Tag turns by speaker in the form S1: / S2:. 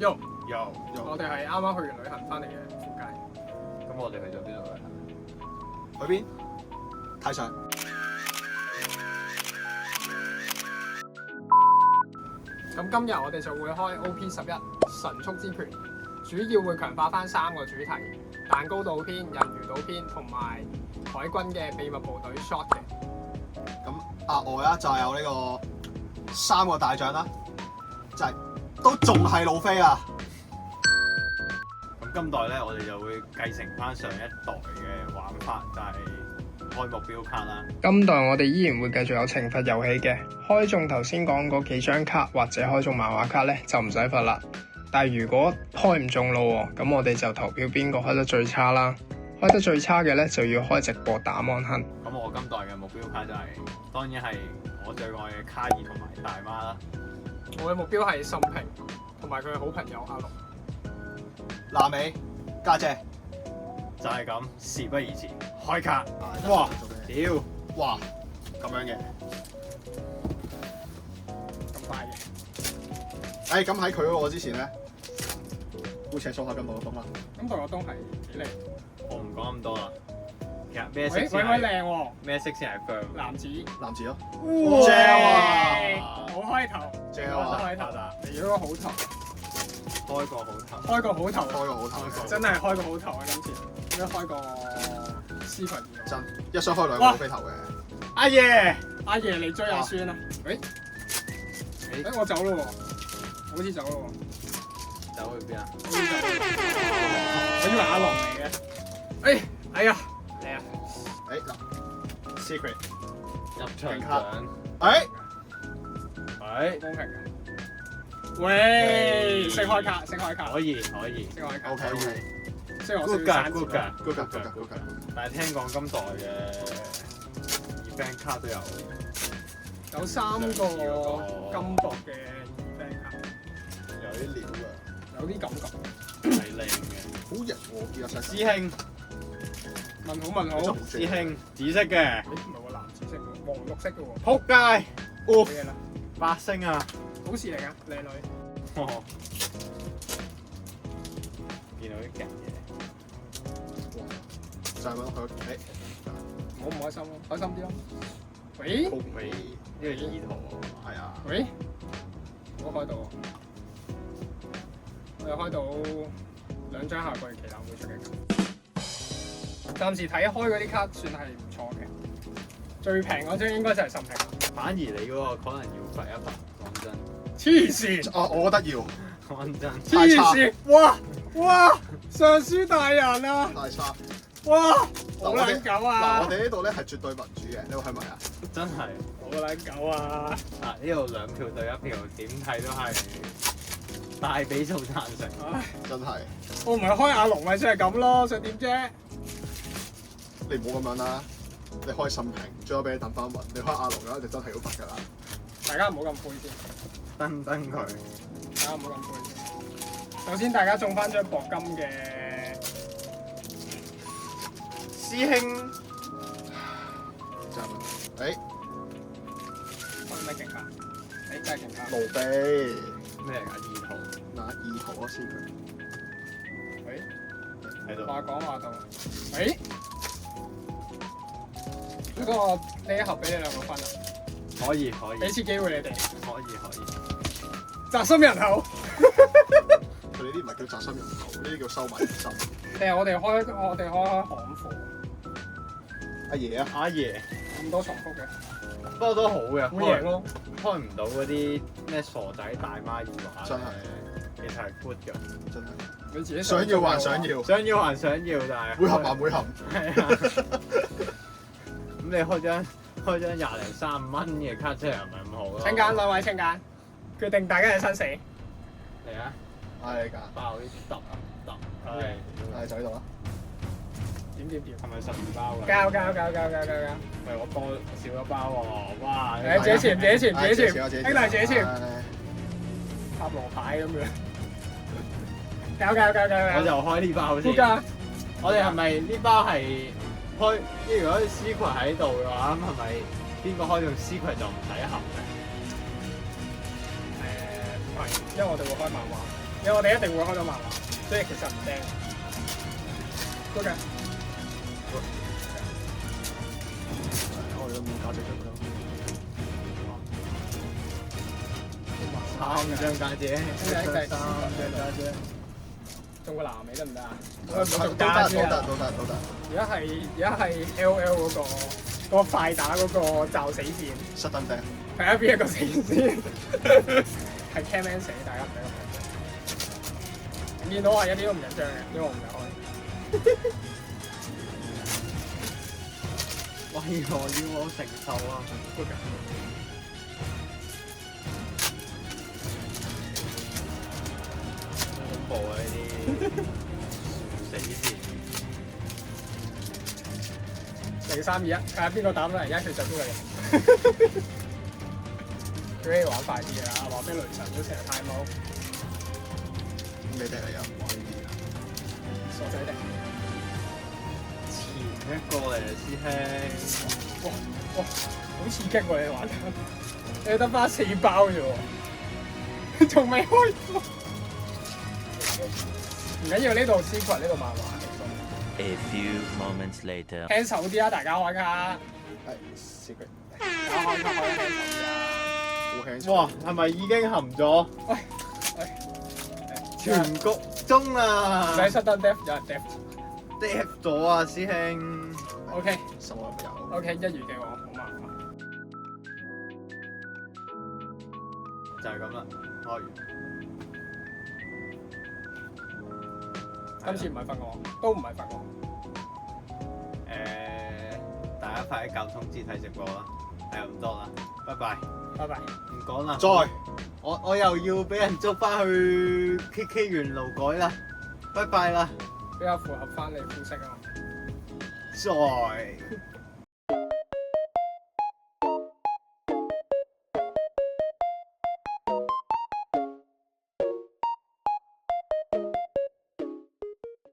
S1: 有，
S2: 有。
S1: 我哋係啱啱去完旅行翻嚟嘅附街。
S2: 咁我哋去咗邊度咧？
S3: 去邊？太上。
S1: 咁今日我哋就會開 OP11神速之拳，主要會強化翻3個主題：蛋糕島篇、人魚島篇同埋海軍嘅秘密部隊 SHOT 嘅。
S3: 咁額外啦，就係有呢個3個大獎啦，就係、都仲係路飛啊！
S2: 咁今代咧，我哋就會繼承翻上一代嘅玩法，就係、開目標卡啦。
S1: 今代我哋依然會繼續有懲罰遊戲嘅，開中頭先講嗰幾張卡或者開中漫畫卡咧就唔使罰啦。但係如果開唔中咯，咁我哋就投票邊個開得最差啦。開得最差嘅咧就要開直播打芒亨。
S2: 咁我今代嘅目標卡就係、當然係我最愛嘅卡爾同埋大媽啦。
S1: 我嘅目標係甚平同埋佢嘅好朋友阿龍。
S3: 娜美家姐，
S2: 就係咁，事不宜遲，開卡。
S3: 哇
S2: 哇！屌，
S3: 哇咁樣嘅，
S1: 咁快嘅。
S3: 咁喺佢嗰個之前咧，姑且數下今日嘅風啦。
S1: 咁代個東係幾靚？
S2: 我唔講咁多啦。其實咩色
S1: 喂，
S2: 先係
S1: 靚喎，
S2: 咩色先係 firm？
S1: 男子。
S3: 男子咯，
S1: 哇
S3: 正啊
S1: 好開頭，
S3: 正
S1: 好
S3: 啊，
S1: 開頭啦，嚟咗個好頭，
S2: 開個好頭。
S1: 開個好頭，
S3: 開個好頭，
S1: 真係開個好頭啊！今次應該開個斯群二。
S3: 真一雙開兩個飛頭嘅。
S2: 阿爺，
S1: 阿爺嚟追阿孫啊！喂，我走咯喎，好似走咯喎，
S2: 走去邊啊？
S1: 好似走咯喎，我以為阿龍嚟嘅。哎呀，嚟啊！
S3: 嗱 secret，
S2: 入場
S3: 卡
S2: 獎。係
S1: 公平嘅。喂，識開卡，識開卡，
S2: 可以可以。
S1: 識開卡。
S3: OK OK，
S1: 雖然我
S2: good
S1: 識
S2: 㗎
S1: 刪字
S2: good 㗎
S3: good 㗎 good 㗎 good 㗎。
S2: 但係聽講今代嘅 event 卡都有
S1: 有3個金箔嘅 event 卡，
S3: 有啲料啊，
S1: 有啲感覺。
S2: 係靚嘅。
S3: 好型喎，見到
S2: 師兄，
S1: 問好。
S2: 師兄，紫色嘅，
S1: 唔係喎，藍紫色喎，黃綠色嘅喎。
S2: 撲街，
S1: 冇嘢啦，
S2: 8星啊！
S1: 好事嚟㗎，靚女。
S2: 哦見到啲勁嘢，
S3: 就係揾佢
S1: 唔好唔開心咯，開心啲咯。喂
S2: 喂，呢個意圖
S3: 係啊，
S1: 喂，我開到，我有開到2張下個月期難會出嘅卡。暫時睇開嗰啲卡算係唔錯嘅，最平嗰張應該就係甚平。
S2: 反而你嗰個可能要罰一罰，講真，
S1: 黐線！
S3: 啊，我覺得要
S2: 講真，
S1: 黐線！哇！上書大人啊！
S3: 太差。
S1: 哇！
S3: 嗱
S1: 好撚狗
S3: 嗱，
S1: 啊
S3: 我！哋呢度咧係絕對民主嘅，你話係咪啊？
S2: 真係
S1: 好撚狗啊！
S2: 啊！呢度2票對1票，點睇都係大比數贊成。
S1: 唉，
S3: 真係，
S1: 我唔係開阿龍咪先係咁咯，想點啫？
S3: 你唔好咁樣啦。你開甚平，最後俾你等翻雲。你開阿龍嘅話，就真係要罰㗎啦。
S1: 大家唔好咁灰先，
S2: 登佢，
S1: 大家唔好咁灰先。首先，大家中翻張鉑金嘅
S2: 師兄
S3: 就係咁。
S1: 開咩勁卡？真係勁卡！
S3: 路飛
S2: 咩嚟㗎？意圖
S3: 嗱，意圖先佢。
S1: 喂，
S2: 喺度。
S1: 話講話到。喂，不過我呢一盒俾你2個分啊，
S2: 可以可以
S1: 俾次機會你哋。
S2: 可以，
S1: 宅心仁厚。
S3: 佢呢啲唔係叫宅心仁厚，呢啲叫收買人心。
S1: 定係我哋開行貨，
S3: 阿爺啊，
S2: 阿爺，
S1: 咁多重複嘅，
S2: 不過都好嘅，
S1: 會贏咯。
S2: 開唔到嗰啲咩傻仔大媽耳環，
S3: 真係
S2: 其實係 good 㗎。
S3: 真係
S1: 你自己
S3: 想要還想要，
S2: 想要還想要，但係
S3: 會含還會含。
S2: 係啊。咁你開張20零35蚊嘅卡出嚟，又唔係咁好咯。
S1: 請揀兩位，請揀，決定大家嘅生死。
S2: 嚟啊！
S3: 係㗎，
S2: 爆呢啲揼，係
S3: 係就喺度啦。
S1: 點？
S2: 係咪12包㗎？
S1: 交！
S2: 喂，我多少一包喎！哇！
S1: 誒，自己潛，
S3: 自己
S1: 兄弟自己潛，
S3: 唉
S1: 塔羅牌咁樣。交！
S2: 我就開呢包先。
S1: 估價
S2: 我哋係咪呢包係開？如果 secret 喺度嘅話，咁係咪邊個開到 secret 就唔使含嘅？
S1: 係，因為我哋會開漫畫。因為我哋一定會開到漫畫，所以其實唔驚。OK。
S3: 我哋都冇價值咗啦。
S2: 3張家姐，3張家姐，
S1: 中個男尾得唔得啊？
S3: 都得。
S1: 而家係 LL 嗰個快打嗰個罩死線，
S3: 實登頂。
S1: 睇下邊一個死先。係 Camman 死，大家唔使咁緊張。見到我一啲都唔緊張嘅，因為我唔係開。
S2: 喂，我要我承受啊！好恐怖啊！呢啲死線。
S1: 4、3、2、1，睇下邊個打到嚟，一決就邊個贏。佢可以玩快啲啦，話俾雷神都成日太踎，
S3: 你哋嚟又唔玩呢啲啊？
S1: 傻仔定。
S2: 前一個嚟啊，師兄。
S1: 哇，好刺激喎！你玩得，你得翻4包啫喎，仲未開波。唔緊要，呢度 secret 呢度漫畫。
S4: A few moments later.
S1: 輕手啲啊，大家開卡。
S3: 係 secret。
S1: 大家開卡開得輕手啲啊！
S3: 好輕。
S2: 哇，係咪已經含咗？
S1: 喂，
S2: 全局中啦！
S1: 唔使出得 def，有人 def。def
S2: 咗啊，師兄。
S1: OK，
S3: 什麼都有。
S1: OK，一如既往，好麻煩。
S2: 就係咁啦，開完。
S1: 今次唔係罰我，都唔係罰我。
S2: 大家快啲校通知睇直播啦，係咁多啦，拜拜，
S1: 拜拜。
S2: 唔講啦。
S3: 再，
S2: 我又要俾人捉翻去 KK 園勞改啦，拜拜啦，
S1: 比較符合翻你膚色啊。
S2: 再。